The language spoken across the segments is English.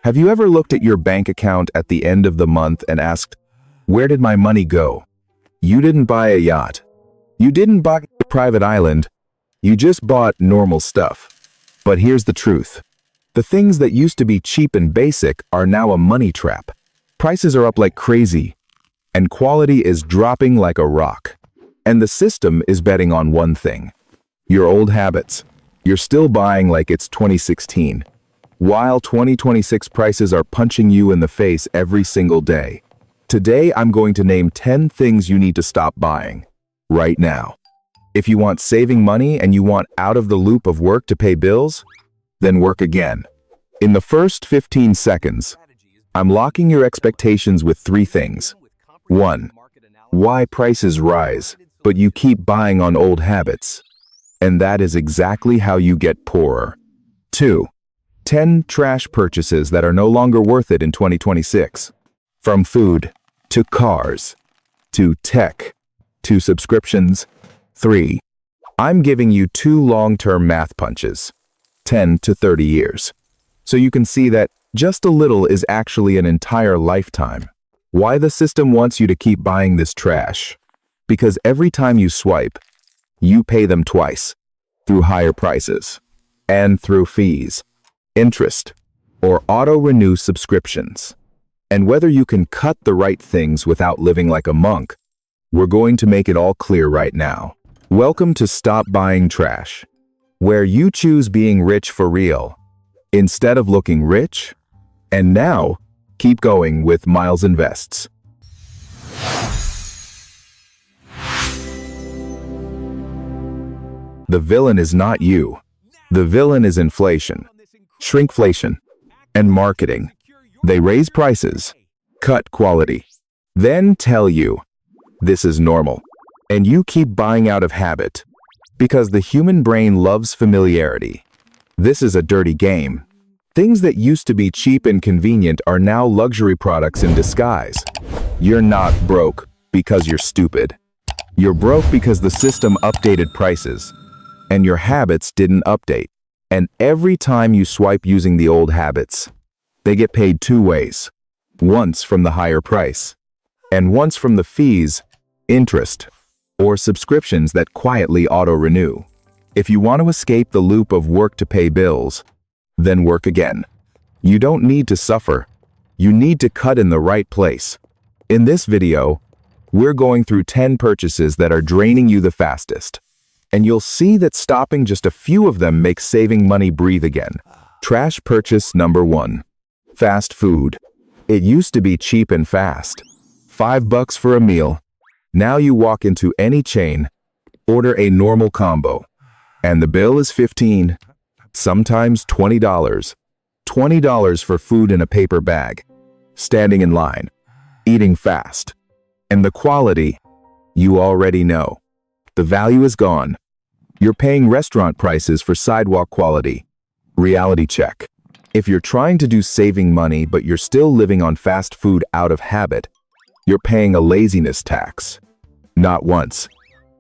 Have you ever looked at your bank account at the end of the month and asked, where did my money go? You didn't buy a yacht. You didn't buy a private island. You just bought normal stuff. But here's the truth. The things that used to be cheap and basic are now a money trap. Prices are up like crazy, and quality is dropping like a rock. And the system is betting on one thing: your old habits. You're still buying like it's 2016, while 2026 prices are punching you in the face every single day. Today, I'm going to name 10 things you need to stop buying right now. If you want saving money and you want out of the loop of work to pay bills, then work again. In the first 15 seconds, I'm locking your expectations with 3 things. 1. Why prices rise, but you keep buying on old habits. And that is exactly how you get poorer. 2. 10 trash purchases that are no longer worth it in 2026. From food, to cars, to tech, to subscriptions. 3. I'm giving you 2 long-term math punches, 10 to 30 years. So you can see that just a little is actually an entire lifetime. Why the system wants you to keep buying this trash? Because every time you swipe, you pay them twice, through higher prices, and through fees, interest, or auto-renew subscriptions. And whether you can cut the right things without living like a monk, we're going to make it all clear right now. Welcome to Stop Buying Trash, where you choose being rich for real, instead of looking rich. And now, keep going with Miles Invests. The villain is not you. The villain is inflation, shrinkflation, and marketing. They raise prices, cut quality, then tell you this is normal. And you keep buying out of habit, because the human brain loves familiarity. This is a dirty game. Things that used to be cheap and convenient are now luxury products in disguise. You're not broke because you're stupid. You're broke because the system updated prices, and your habits didn't update. And every time you swipe using the old habits, they get paid 2 ways. Once from the higher price, and once from the fees, interest, or subscriptions that quietly auto-renew. If you want to escape the loop of work to pay bills, then work again. You don't need to suffer. You need to cut in the right place. In this video, we're going through 10 purchases that are draining you the fastest. And you'll see that stopping just a few of them makes saving money breathe again. Trash purchase number 1. Fast food. It used to be cheap and fast. $5 for a meal. Now you walk into any chain, order a normal combo, and the bill is $15, sometimes $20. $20 for food in a paper bag, standing in line, eating fast. And the quality, you already know. The value is gone. You're paying restaurant prices for sidewalk quality. Reality check. If you're trying to do saving money but you're still living on fast food out of habit, you're paying a laziness tax. Not once,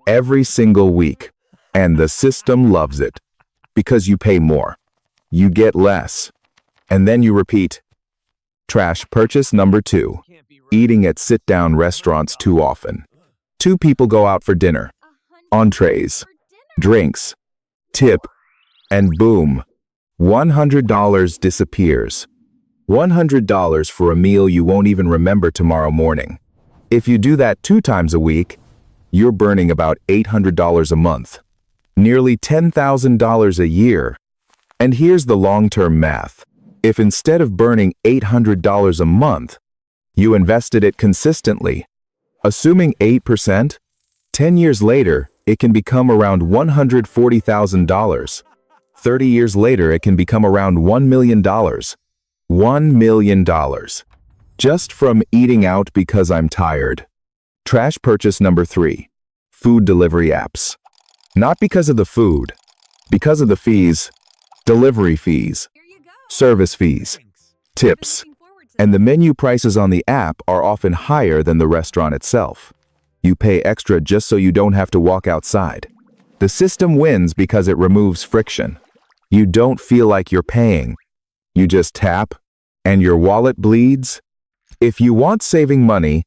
every single week. And the system loves it. Because you pay more, you get less, and then you repeat. Trash purchase number 2. Eating at sit-down restaurants too often. 2 people go out for dinner. Entrees, drinks, tip, and boom, $100 disappears. $100 for a meal you won't even remember tomorrow morning. If you do that 2 times a week, you're burning about $800 a month. Nearly $10,000 a year. And here's the long-term math. If instead of burning $800 a month, you invested it consistently, assuming 8%, 10 years later, it can become around $140,000. 30 years later, it can become around $1 million. $1 million. Just from eating out because I'm tired. Trash purchase number 3. Food delivery apps. Not because of the food, because of the fees, delivery fees, service fees, tips, and the menu prices on the app are often higher than the restaurant itself. You pay extra just so you don't have to walk outside. The system wins because it removes friction. You don't feel like you're paying. You just tap, and your wallet bleeds? If you want saving money,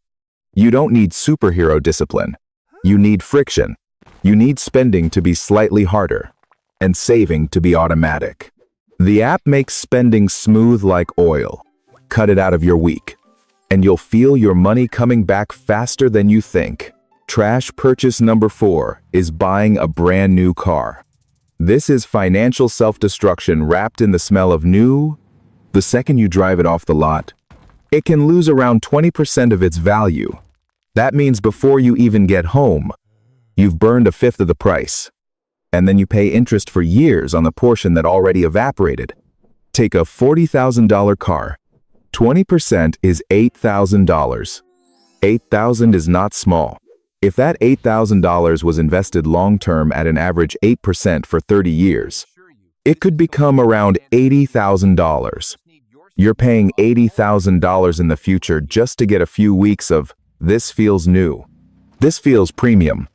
you don't need superhero discipline. You need friction. You need spending to be slightly harder, and saving to be automatic. The app makes spending smooth like oil. Cut it out of your week, and you'll feel your money coming back faster than you think. Trash purchase number 4 is buying a brand new car. This is financial self-destruction wrapped in the smell of new. The second you drive it off the lot, it can lose around 20% of its value. That means before you even get home, you've burned a fifth of the price. And then you pay interest for years on the portion that already evaporated. Take a $40,000 car. 20% is $8,000. $8,000 is not small. If that $8,000 was invested long-term at an average 8% for 30 years, it could become around $80,000. You're paying $80,000 in the future just to get a few weeks of "this feels new." This feels premium.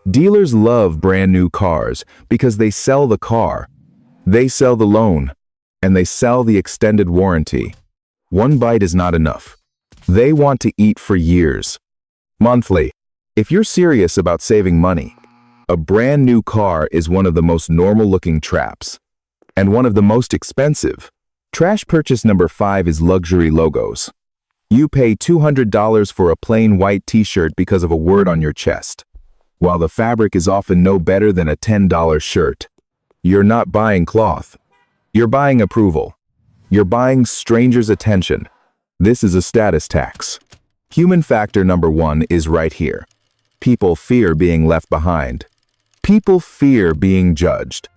Dealers love brand new cars because they sell the car, they sell the loan, and they sell the extended warranty. One bite is not enough. They want to eat for years. Monthly. If you're serious about saving money, a brand new car is one of the most normal-looking traps, and one of the most expensive. Trash purchase number 5 is luxury logos. You pay $200 for a plain white t-shirt because of a word on your chest. While the fabric is often no better than a $10 shirt, you're not buying cloth. You're buying approval. You're buying strangers' attention. This is a status tax. Human factor number 1 is right here. People fear being left behind. People fear being judged.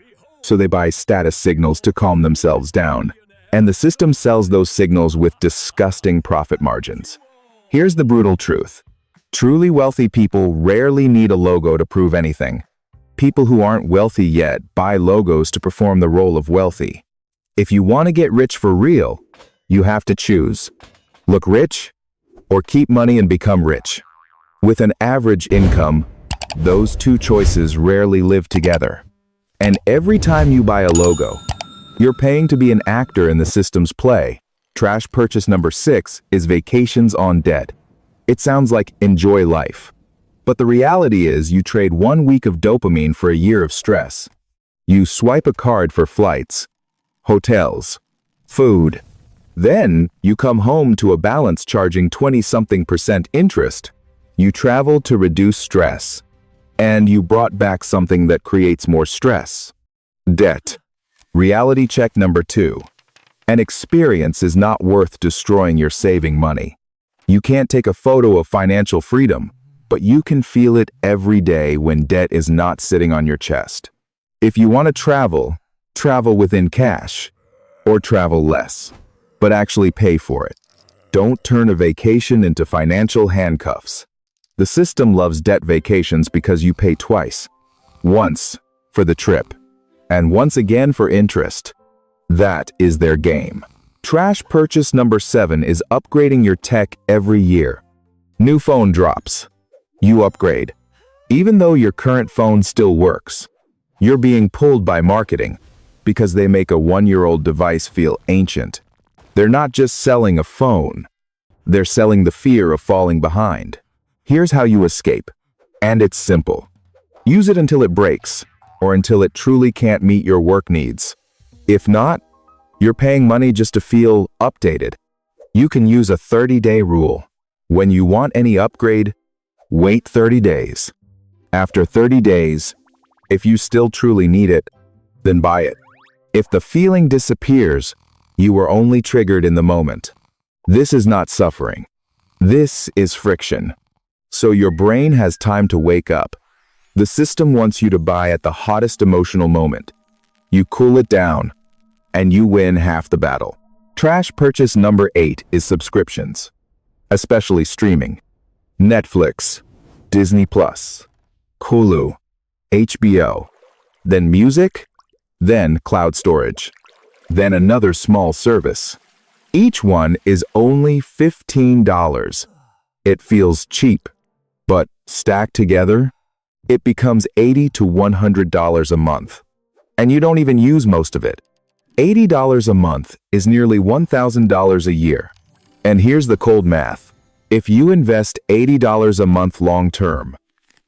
So they buy status signals to calm themselves down. And the system sells those signals with disgusting profit margins. Here's the brutal truth. Truly wealthy people rarely need a logo to prove anything. People who aren't wealthy yet buy logos to perform the role of wealthy. If you want to get rich for real, you have to choose. Look rich or keep money and become rich. With an average income, those two choices rarely live together. And every time you buy a logo, you're paying to be an actor in the system's play. Trash purchase number 6 is vacations on debt. It sounds like enjoy life. But the reality is you trade 1 week of dopamine for a year of stress. You swipe a card for flights, hotels, food. Then you come home to a balance charging 20-something% interest. You traveled to reduce stress, and you brought back something that creates more stress. Debt. Reality check number 2. An experience is not worth destroying your saving money. You can't take a photo of financial freedom, but you can feel it every day when debt is not sitting on your chest. If you want to travel, travel within cash, or travel less, but actually pay for it. Don't turn a vacation into financial handcuffs. The system loves debt vacations because you pay twice. Once for the trip, and once again for interest. That is their game. Trash purchase number 7 is upgrading your tech every year. New phone drops. You upgrade. Even though your current phone still works, you're being pulled by marketing because they make a 1-year-old device feel ancient. They're not just selling a phone. They're selling the fear of falling behind. Here's how you escape. And it's simple. Use it until it breaks, or until it truly can't meet your work needs. If not, you're paying money just to feel updated. You can use a 30-day rule. When you want any upgrade, wait 30 days. After 30 days, if you still truly need it, then buy it. If the feeling disappears, you were only triggered in the moment. This is not suffering. This is friction. So your brain has time to wake up. The system wants you to buy at the hottest emotional moment. You cool it down, and you win half the battle. Trash purchase number 8 is subscriptions, especially streaming. Netflix, Disney+, Hulu, HBO, then music, then cloud storage, then another small service. Each one is only $15. It feels cheap, but stacked together, it becomes $80 to $100 a month. And you don't even use most of it. $80 a month is nearly $1,000 a year. And here's the cold math. If you invest $80 a month long-term,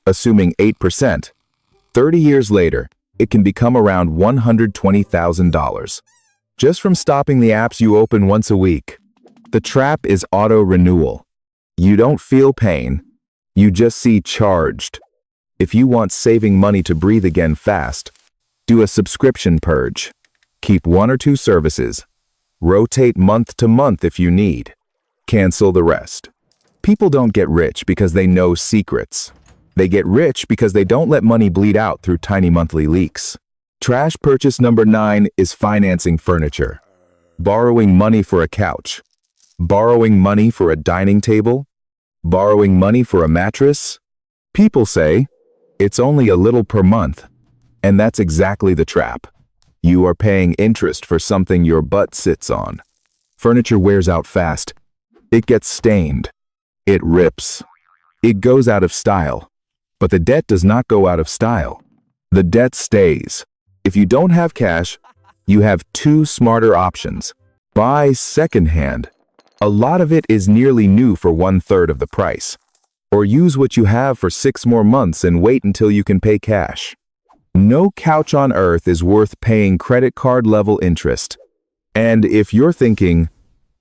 assuming 8%, 30 years later, it can become around $120,000. Just from stopping the apps you open once a week. The trap is auto-renewal. You don't feel pain, you just see charged. If you want saving money to breathe again fast, do a subscription purge. Keep 1 or 2 services. Rotate month to month if you need. Cancel the rest. People don't get rich because they know secrets. They get rich because they don't let money bleed out through tiny monthly leaks. Trash purchase number 9 is financing furniture. Borrowing money for a couch. Borrowing money for a dining table. Borrowing money for a mattress. People say, it's only a little per month. And that's exactly the trap. You are paying interest for something your butt sits on. Furniture wears out fast. It gets stained. It rips. It goes out of style. But the debt does not go out of style. The debt stays. If you don't have cash, you have 2 smarter options. Buy secondhand. A lot of it is nearly new for 1/3 of the price. Or use what you have for 6 more months and wait until you can pay cash. No couch on earth is worth paying credit card level interest. And if you're thinking,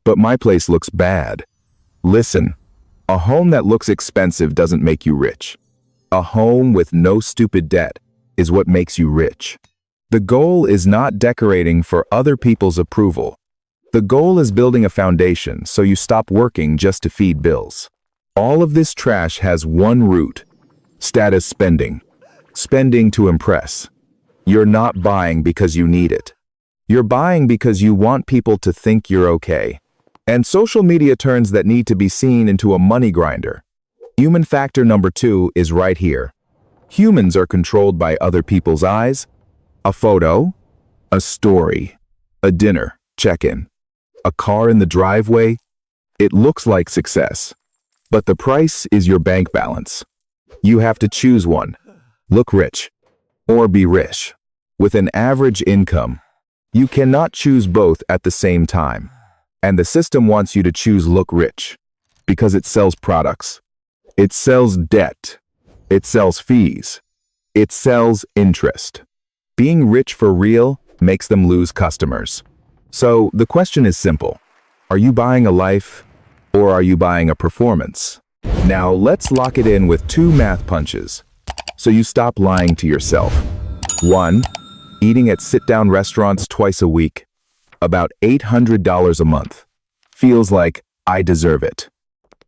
but my place looks bad, listen, a home that looks expensive doesn't make you rich. A home with no stupid debt is what makes you rich. The goal is not decorating for other people's approval. The goal is building a foundation so you stop working just to feed bills. All of this trash has one root: status spending. Spending to impress. You're not buying because you need it. You're buying because you want people to think you're okay. And social media turns that need to be seen into a money grinder. Human factor number 2 is right here. Humans are controlled by other people's eyes. A photo, a story, a dinner check-in, a car in the driveway. It looks like success. But the price is your bank balance. You have to choose one. Look rich, or be rich. With an average income, you cannot choose both at the same time. And the system wants you to choose look rich, because it sells products. It sells debt. It sells fees. It sells interest. Being rich for real makes them lose customers. So the question is simple. Are you buying a life, or are you buying a performance? Now let's lock it in with 2 math punches. So you stop lying to yourself. 1. Eating at sit-down restaurants twice a week. About $800 a month. Feels like I deserve it.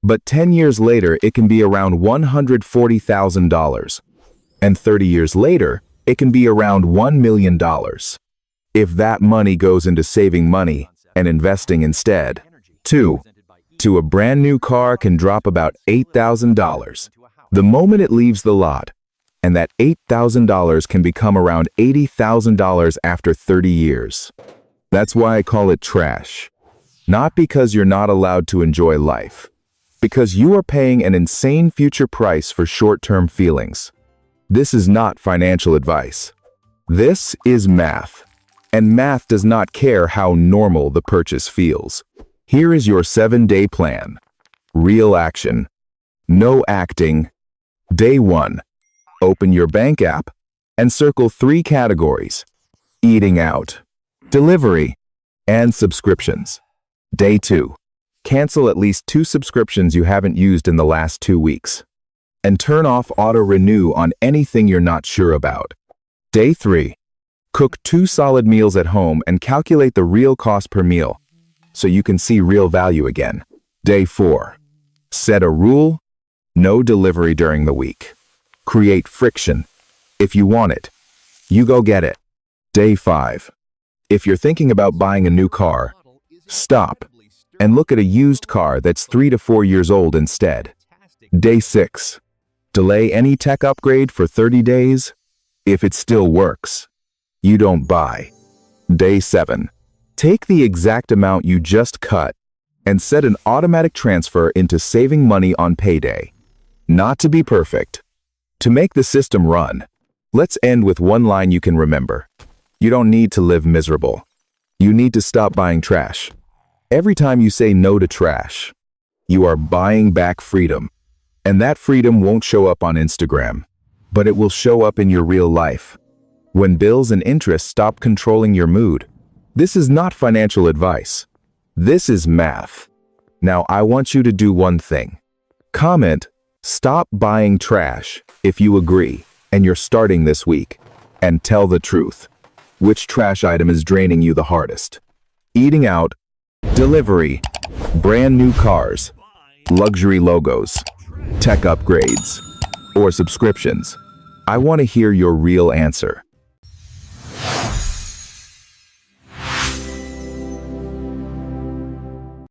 But 10 years later, it can be around $140,000. And 30 years later, it can be around $1 million. If that money goes into saving money and investing instead. 2. To a brand new car can drop about $8,000. The moment it leaves the lot. And that $8,000 can become around $80,000 after 30 years. That's why I call it trash. Not because you're not allowed to enjoy life. Because you are paying an insane future price for short-term feelings. This is not financial advice. This is math. And math does not care how normal the purchase feels. Here is your 7-day plan. Real action. No acting. Day 1. Open your bank app and circle 3 categories: eating out, delivery, and subscriptions. Day 2. Cancel at least 2 subscriptions you haven't used in the last 2 weeks. And turn off auto-renew on anything you're not sure about. Day 3. Cook 2 solid meals at home and calculate the real cost per meal so you can see real value again. Day 4. Set a rule: no delivery during the week. Create friction. If you want it, you go get it. Day 5. If you're thinking about buying a new car, stop and look at a used car that's 3 to 4 years old instead. Day 6. Delay any tech upgrade for 30 days. If it still works, you don't buy. Day 7. Take the exact amount you just cut and set an automatic transfer into saving money on payday. Not to be perfect. To make the system run, let's end with one line you can remember. You don't need to live miserable. You need to stop buying trash. Every time you say no to trash, you are buying back freedom. And that freedom won't show up on Instagram, but it will show up in your real life. When bills and interest stop controlling your mood. This is not financial advice. This is math. Now I want you to do one thing. Comment, "Stop buying trash," if you agree, and you're starting this week. And tell the truth. Which trash item is draining you the hardest? Eating out, delivery, brand new cars, luxury logos, tech upgrades, or subscriptions? I want to hear your real answer.